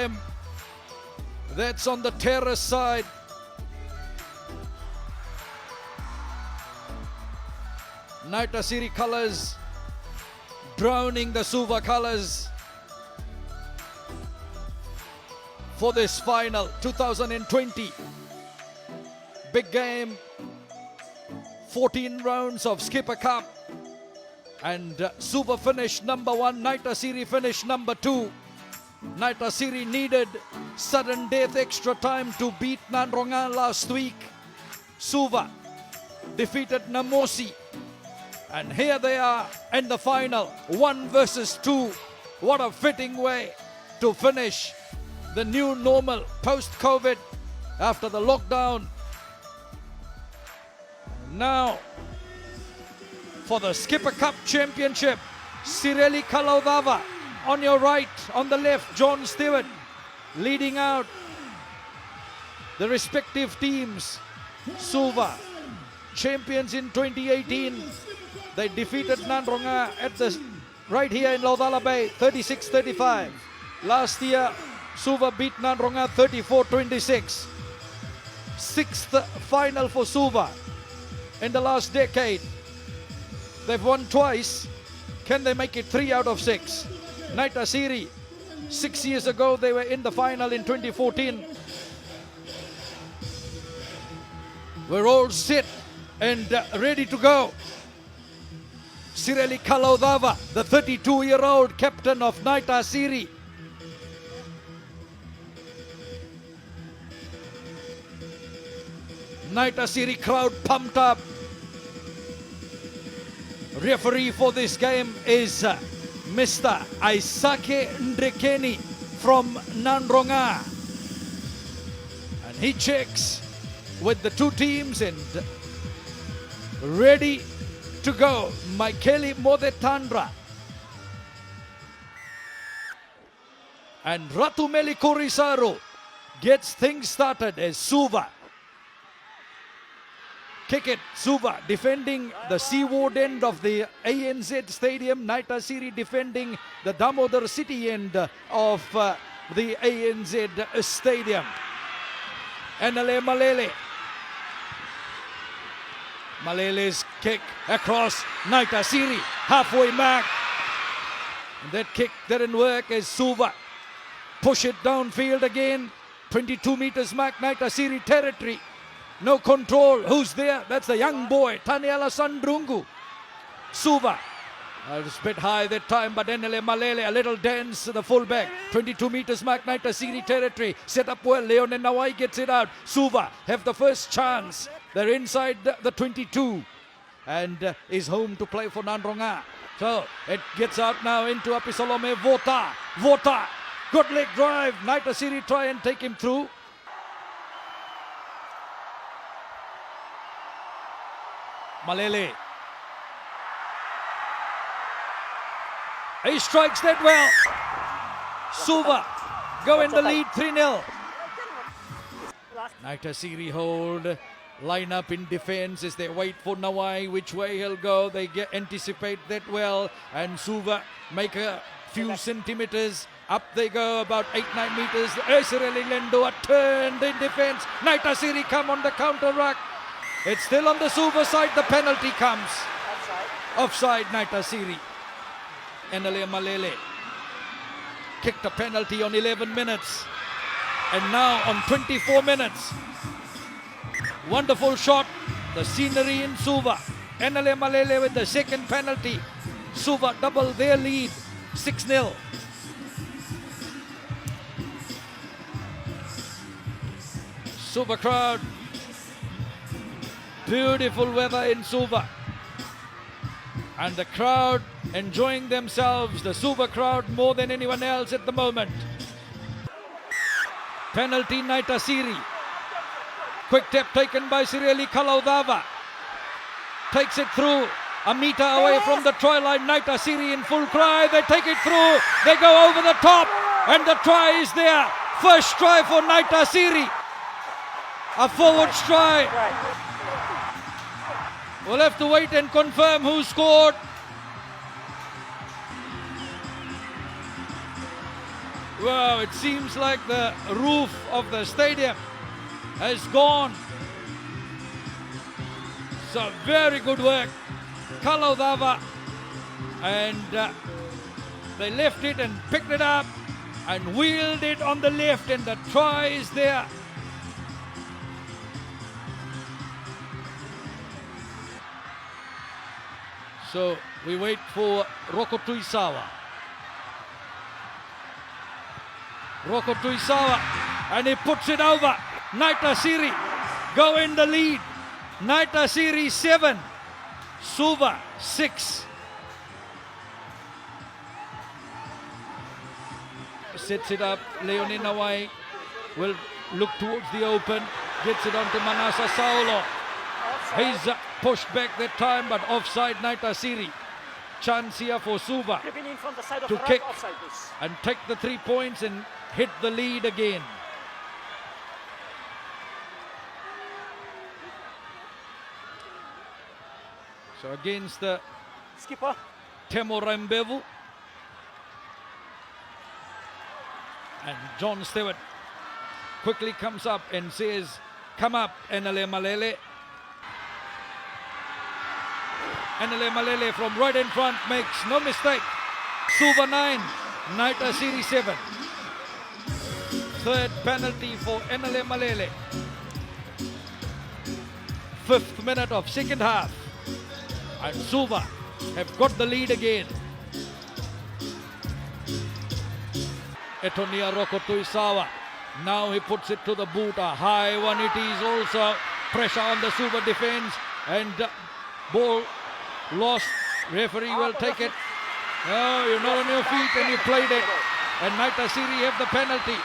game. That's on the terrace side. Naitasiri colours drowning the Suva colours for this final 2020. Big game, 14 rounds of Skipper Cup, and Suva finished number 1, Naitasiri finished number 2. Naitasiri needed sudden death extra time to beat Nandronga last week. Suva defeated Namosi, and here they are in the final, 1 versus 2. What a fitting way to finish the new normal post-COVID after the lockdown. Now, for the Skipper Cup Championship, Sireli Kalaudava on your right, on the left, John Stewart leading out the respective teams. Suva, champions in 2018. They defeated Nandronga at the right here in Laucala Bay, 36-35. Last year, Suva beat Nandronga 34-26. 6th final for Suva in the last decade. They've won twice. Can they make it 3 out of 6? Naitasiri, 6 years ago, they were in the final in 2014. We're all set and ready to go. Sireli Kalaudava, the 32-year-old captain of Naitasiri. Naitasiri crowd pumped up. Referee for this game is Mr. Aisake Ndrekeni from Nandronga. And he checks with the two teams and ready to go. Michaeli Modetandra and Ratumeli Kurisaru gets things started as Suva kick it. Suva defending the seaward end of the ANZ Stadium. Naitasiri defending the Damodar City end of the ANZ Stadium. Enele Malele. Malele's kick across Naitasiri, halfway mark. And that kick didn't work as Suva push it downfield again. 22 meters mark, Naitasiri territory. No control. Who's there? That's the young boy, Taniela Sandrungu. Suva. It was a bit high that time, but Enele Malele, a little dance, the fullback. 22 meters mark, Naitasiri territory. Set up well. Leon Nawai gets it out. Suva have the first chance. They're inside the 22 and is home to play for Nandronga. So it gets out now into Apisolome. Vota. Good leg drive. Naitasiri try and take him through. Malele. He strikes that well. Suva go in the lead 3-0. Naitasiri hold. Line up in defense as they wait for Nawai, which way he'll go. They anticipate that well. And Suva make a few centimeters. Up they go, about 8-9 meters. Esireli Lendoa turned in defense. Naitasiri come on the counter ruck. It's still on the Suva side. The penalty comes. Offside Naitasiri. Enele Malele kicked a penalty on 11 minutes. And now on 24 minutes. Wonderful shot. The scenery in Suva. Enele Malele with the second penalty. Suva double their lead. 6-0. Suva crowd. Beautiful weather in Suva. And the crowd enjoying themselves. The Suva crowd more than anyone else at the moment. Penalty Naitasiri. Quick tap taken by Sireli Kalaudava. Takes it through. A meter away from the try line. Naitasiri in full cry. They take it through. They go over the top. And the try is there. First try for Naitasiri. A forward strike. We'll have to wait and confirm who scored. Wow, it seems like the roof of the stadium has gone. So very good work, Kalaudava, and they left it and picked it up and wheeled it on the left, and the try is there. So we wait for Roko Tuisawa. Roko Tuisawa, and he puts it over. Naitasiri go in the lead. Naitasiri 7, Suva 6. Sets it up. Leonie Nawai will look towards the open. Gets it onto Manasa Saulo. He's pushed back that time, but offside Naitasiri. Chance here for Suva to kick and take the 3 points and hit the lead again. So against the skipper Temo Rambevu. And John Stewart quickly comes up and says, come up, Enele Malele. Enele Malele from right in front makes no mistake. Suva 9, Naitasiri 7. Third penalty for Enele Malele. 5th minute of second half. And Suva have got the lead again. Etonia Roko Tuisawa. Now he puts it to the boot. A high one it is also. Pressure on the Suva defense. And ball lost. Referee will take it. No, you're not on your feet and you played it. And Naitasiri have the penalty.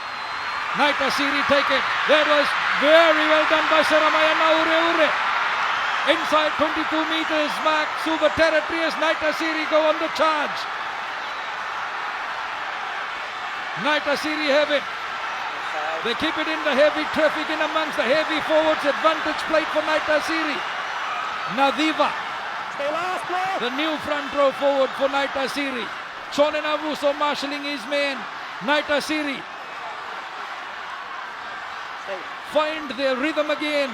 Naitasiri take it. That was very well done by Saramayana Ure. Inside 22 meters mark, Suva territory as Naitasiri go on the charge. Naitasiri have it. They keep it in the heavy traffic in amongst the heavy forwards. Advantage played for Naitasiri. Nadiva, the new front row forward for Naitasiri. Chonen Avuso marshalling his men. Naitasiri find their rhythm again.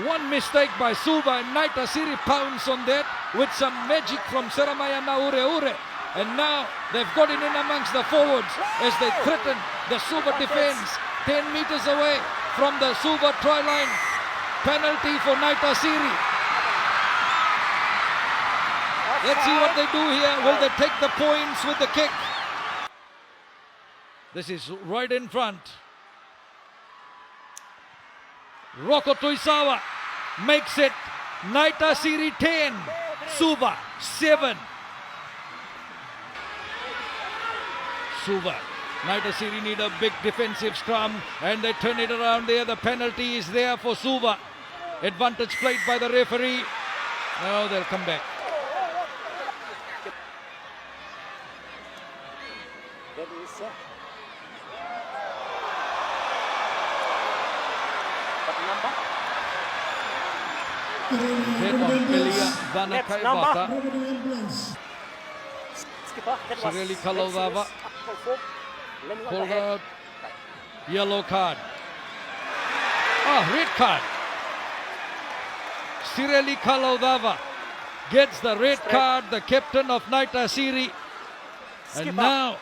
One mistake by Suva and Naitasiri pounds on that with some magic from Saramayana Ure. And now they've got it in amongst the forwards as they threaten the Suva defense. 10 meters away from the Suva try line. Penalty for Naitasiri. Let's see what they do here. Will they take the points with the kick? This is right in front. Roko Tuisawa makes it. Naitasiri 10, Suva 7. Suva, Naitasiri need a big defensive scrum and they turn it around there. The penalty is there for Suva. Advantage played by the referee. Now they'll come back. Hit on Elia Vanakaivata. Sireli Kalaudava pulled out. Yellow card. Red card. Sireli Kalaudava gets the red card, the captain of Naitasiri. And now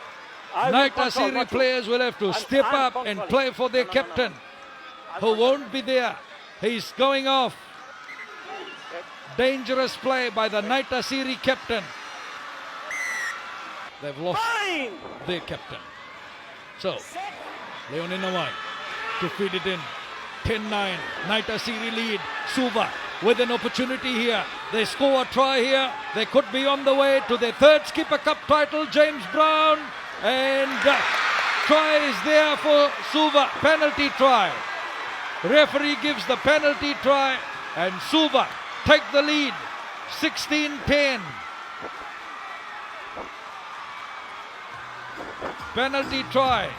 Naitasiri players will have to step up and play for their captain, who won't be there. He's going off. Dangerous play by the Naitasiri captain. They've lost their captain. So, Leonie Nawai to feed it in. 10-9, Naitasiri lead. Suva with an opportunity here. They score a try here. They could be on the way to their third Skipper Cup title. James Brown, and try is there for Suva. Penalty try. Referee gives the penalty try and Suva take the lead. 16-10. Penalty try.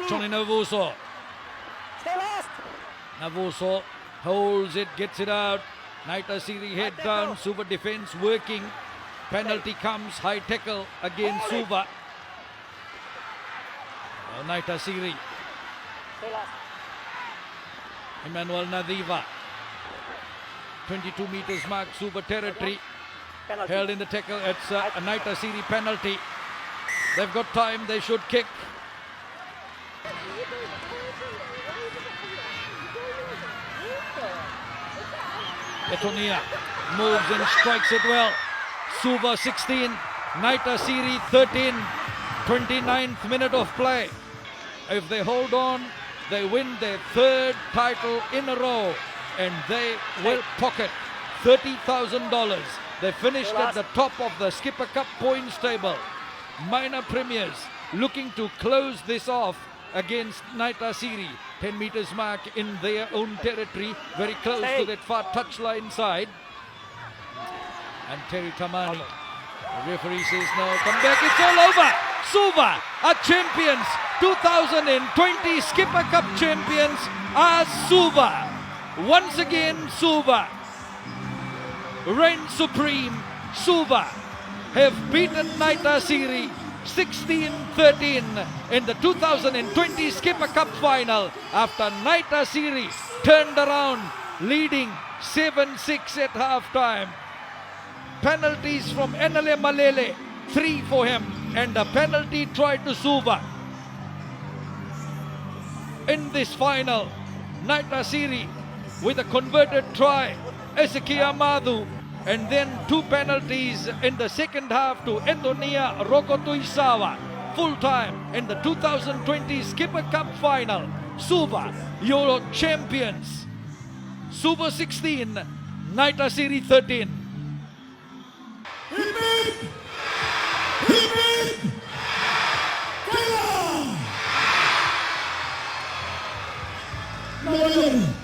Johnny Navuso. Navuso holds it, gets it out. Naitasiri head down. Suva defense working. Penalty comes, high tackle against Suva. Naita Siri. Emmanuel Nadiva. 22 meters mark, Suva territory. Held in the tackle. It's a Naita Siri penalty. They've got time, they should kick. Etonia moves and strikes it well. Suva 16, Naita Siri 13, 29th minute of play. If they hold on, they win their third title in a row and they will pocket $30,000. They finished at the top of the Skipper Cup points table. Minor premiers looking to close this off against Naita Siri. 10 meters mark in their own territory, very close to that far touchline side. And Terry Tamani, the referee says no, come back, it's all over. Suva are champions, 2020 Skipper Cup champions are Suva. Once again Suva reign supreme. Suva have beaten Naita Siri 16-13 in the 2020 Skipper Cup final after Naita Siri turned around leading 7-6 at half-time. Penalties from Enele Malele, 3 for him, and a penalty try to Suva. In this final, Naita Siri with a converted try, Ezekia Madhu, and then 2 penalties in the second half to Etonia Rokotuisawa. Full time in the 2020 Skipper Cup final. Suva, your champions. Suva 16, Naita Siri 13. Kaya!